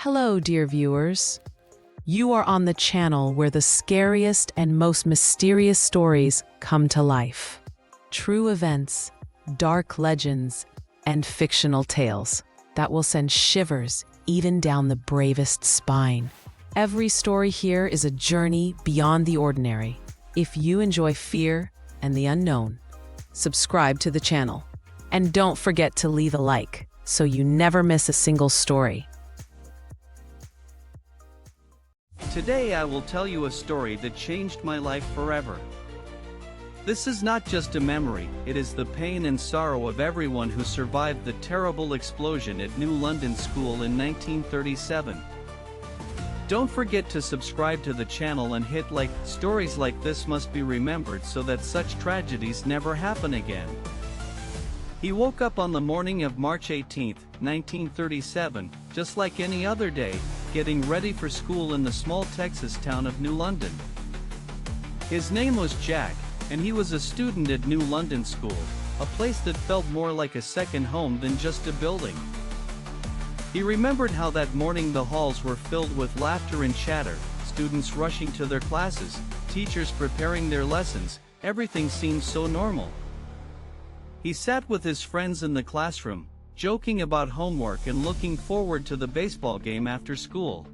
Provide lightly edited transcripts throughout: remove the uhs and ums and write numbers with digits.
Hello, dear viewers. You are on the channel where the scariest and most mysterious stories come to life. True events, dark legends, and fictional tales that will send shivers even down the bravest spine. Every story here is a journey beyond the ordinary. If you enjoy fear and the unknown, subscribe to the channel. And don't forget to leave a like so you never miss a single story. Today I will tell you a story that changed my life forever. This is not just a memory, it is the pain and sorrow of everyone who survived the terrible explosion at New London School in 1937. Don't forget to subscribe to the channel and hit like. Stories like this must be remembered so that such tragedies never happen again. He woke up on the morning of March 18, 1937, just like any other day, getting ready for school in the small Texas town of New London. His name was Jack, and he was a student at New London School, a place that felt more like a second home than just a building. He remembered how that morning the halls were filled with laughter and chatter, students rushing to their classes, teachers preparing their lessons. Everything seemed so normal. He sat with his friends in the classroom, joking about homework and looking forward to the baseball game after school.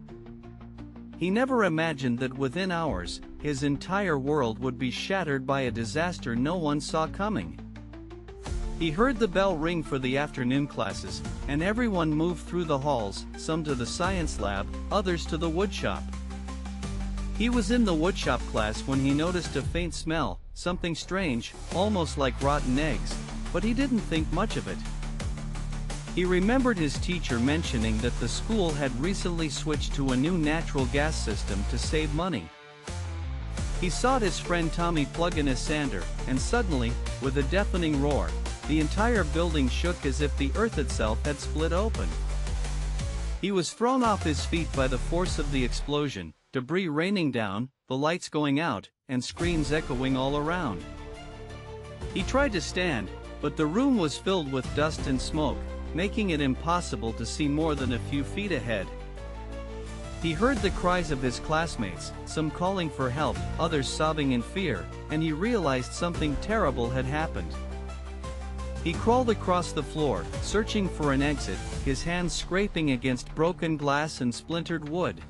He never imagined that within hours, his entire world would be shattered by a disaster no one saw coming. He heard the bell ring for the afternoon classes, and everyone moved through the halls, some to the science lab, others to the woodshop. He was in the woodshop class when he noticed a faint smell, something strange, almost like rotten eggs, but he didn't think much of it. He remembered his teacher mentioning that the school had recently switched to a new natural gas system to save money. He saw his friend Tommy plug in a sander, and suddenly, with a deafening roar, the entire building shook as if the earth itself had split open. He was thrown off his feet by the force of the explosion, debris raining down, the lights going out, and screams echoing all around. He tried to stand, but the room was filled with dust and smoke, making it impossible to see more than a few feet ahead. He heard the cries of his classmates, some calling for help, others sobbing in fear, and he realized something terrible had happened. He crawled across the floor, searching for an exit, his hands scraping against broken glass and splintered wood.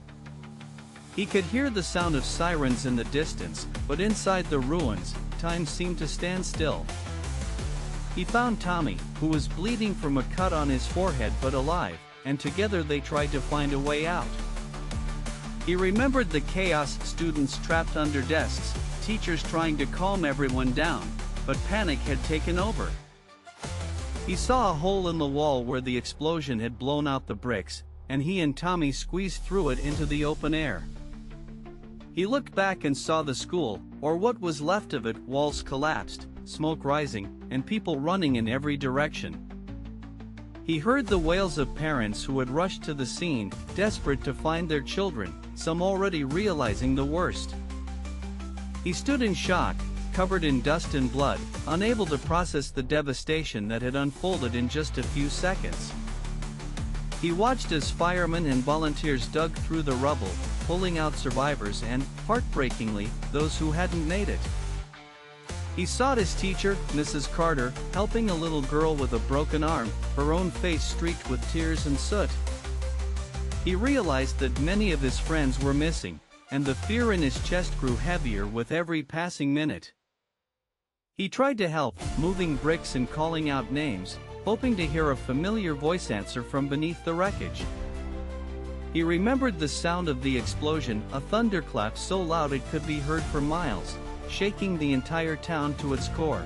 He could hear the sound of sirens in the distance, but inside the ruins, time seemed to stand still. He found Tommy, who was bleeding from a cut on his forehead but alive, and together they tried to find a way out. He remembered the chaos, students trapped under desks, teachers trying to calm everyone down, but panic had taken over. He saw a hole in the wall where the explosion had blown out the bricks, and he and Tommy squeezed through it into the open air. He looked back and saw the school, or what was left of it, walls collapsed, smoke rising, and people running in every direction. He heard the wails of parents who had rushed to the scene, desperate to find their children, some already realizing the worst. He stood in shock, covered in dust and blood, unable to process the devastation that had unfolded in just a few seconds. He watched as firemen and volunteers dug through the rubble, pulling out survivors and, heartbreakingly, those who hadn't made it. He saw his teacher, Mrs. Carter, helping a little girl with a broken arm, her own face streaked with tears and soot. He realized that many of his friends were missing, and the fear in his chest grew heavier with every passing minute. He tried to help, moving bricks and calling out names, hoping to hear a familiar voice answer from beneath the wreckage. He remembered the sound of the explosion, a thunderclap so loud it could be heard for miles, shaking the entire town to its core.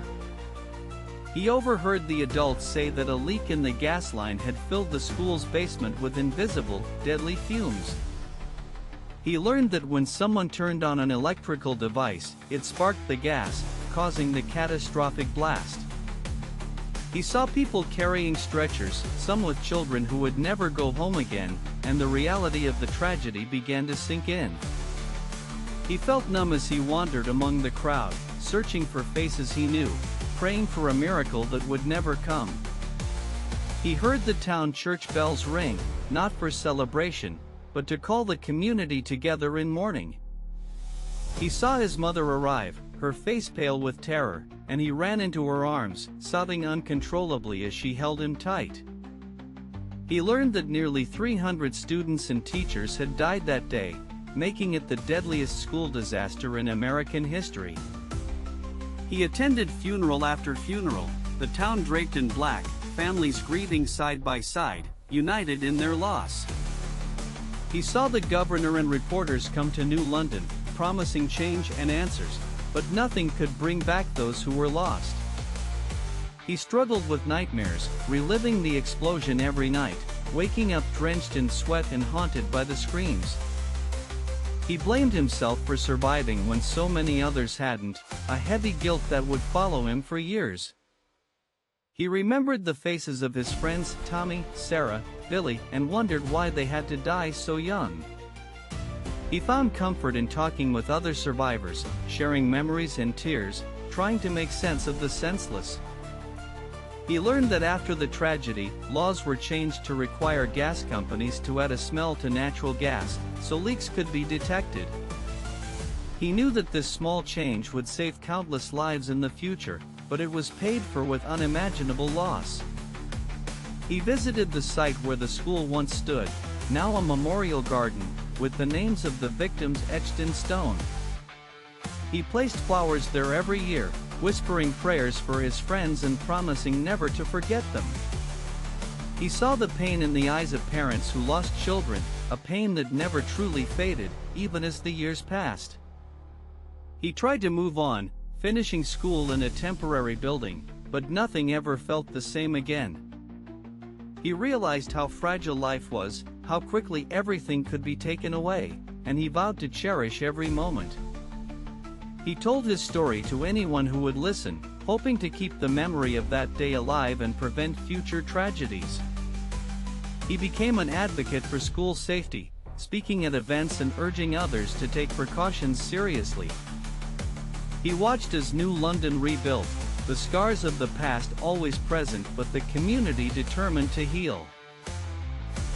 He overheard the adults say that a leak in the gas line had filled the school's basement with invisible, deadly fumes. He learned that when someone turned on an electrical device, it sparked the gas, causing the catastrophic blast. He saw people carrying stretchers, some with children who would never go home again, and the reality of the tragedy began to sink in. He felt numb as he wandered among the crowd, searching for faces he knew, praying for a miracle that would never come. He heard the town church bells ring, not for celebration, but to call the community together in mourning. He saw his mother arrive, her face pale with terror, and he ran into her arms, sobbing uncontrollably as she held him tight. He learned that nearly 300 students and teachers had died that day, making it the deadliest school disaster in American history. He attended funeral after funeral, the town draped in black, families grieving side by side, united in their loss. He saw the governor and reporters come to New London, promising change and answers, but nothing could bring back those who were lost. He struggled with nightmares, reliving the explosion every night, waking up drenched in sweat and haunted by the screams. He blamed himself for surviving when so many others hadn't, a heavy guilt that would follow him for years. He remembered the faces of his friends Tommy, Sarah, Billy, and wondered why they had to die so young. He found comfort in talking with other survivors, sharing memories and tears, trying to make sense of the senseless. He learned that after the tragedy, laws were changed to require gas companies to add a smell to natural gas, so leaks could be detected. He knew that this small change would save countless lives in the future, but it was paid for with unimaginable loss. He visited the site where the school once stood, now a memorial garden, with the names of the victims etched in stone. He placed flowers there every year, whispering prayers for his friends and promising never to forget them. He saw the pain in the eyes of parents who lost children, a pain that never truly faded, even as the years passed. He tried to move on, finishing school in a temporary building, but nothing ever felt the same again. He realized how fragile life was, how quickly everything could be taken away, and he vowed to cherish every moment. He told his story to anyone who would listen, hoping to keep the memory of that day alive and prevent future tragedies. He became an advocate for school safety, speaking at events and urging others to take precautions seriously. He watched as New London rebuilt, the scars of the past always present but the community determined to heal.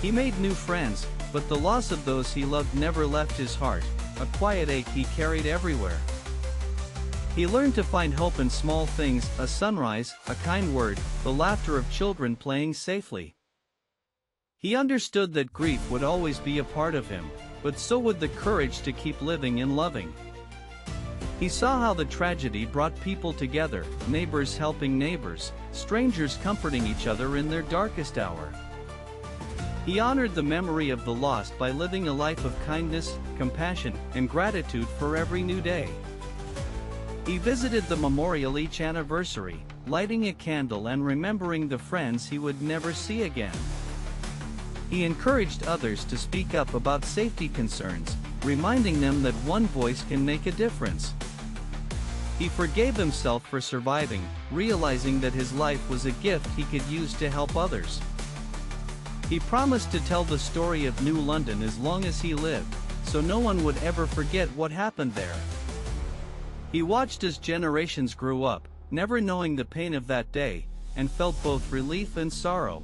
He made new friends, but the loss of those he loved never left his heart, a quiet ache he carried everywhere. He learned to find hope in small things, a sunrise, a kind word, the laughter of children playing safely. He understood that grief would always be a part of him, but so would the courage to keep living and loving. He saw how the tragedy brought people together, neighbors helping neighbors, strangers comforting each other in their darkest hour. He honored the memory of the lost by living a life of kindness, compassion, and gratitude for every new day. He visited the memorial each anniversary, lighting a candle and remembering the friends he would never see again. He encouraged others to speak up about safety concerns, reminding them that one voice can make a difference. He forgave himself for surviving, realizing that his life was a gift he could use to help others. He promised to tell the story of New London as long as he lived, so no one would ever forget what happened there. He watched as generations grew up, never knowing the pain of that day, and felt both relief and sorrow.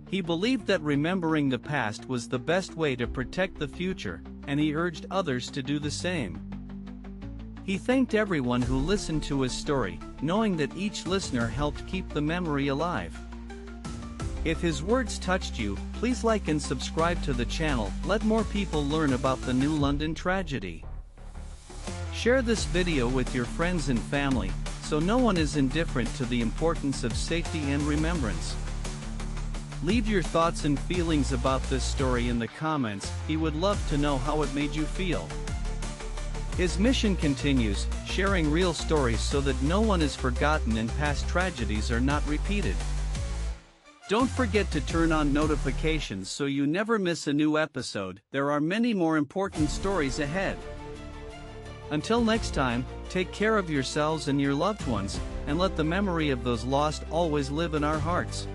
He believed that remembering the past was the best way to protect the future, and he urged others to do the same. He thanked everyone who listened to his story, knowing that each listener helped keep the memory alive. If his words touched you, please like and subscribe to the channel. Let more people learn about the New London tragedy. Share this video with your friends and family, so no one is indifferent to the importance of safety and remembrance. Leave your thoughts and feelings about this story in the comments. He would love to know how it made you feel. His mission continues, sharing real stories so that no one is forgotten and past tragedies are not repeated. Don't forget to turn on notifications so you never miss a new episode. There are many more important stories ahead. Until next time, take care of yourselves and your loved ones, and let the memory of those lost always live in our hearts.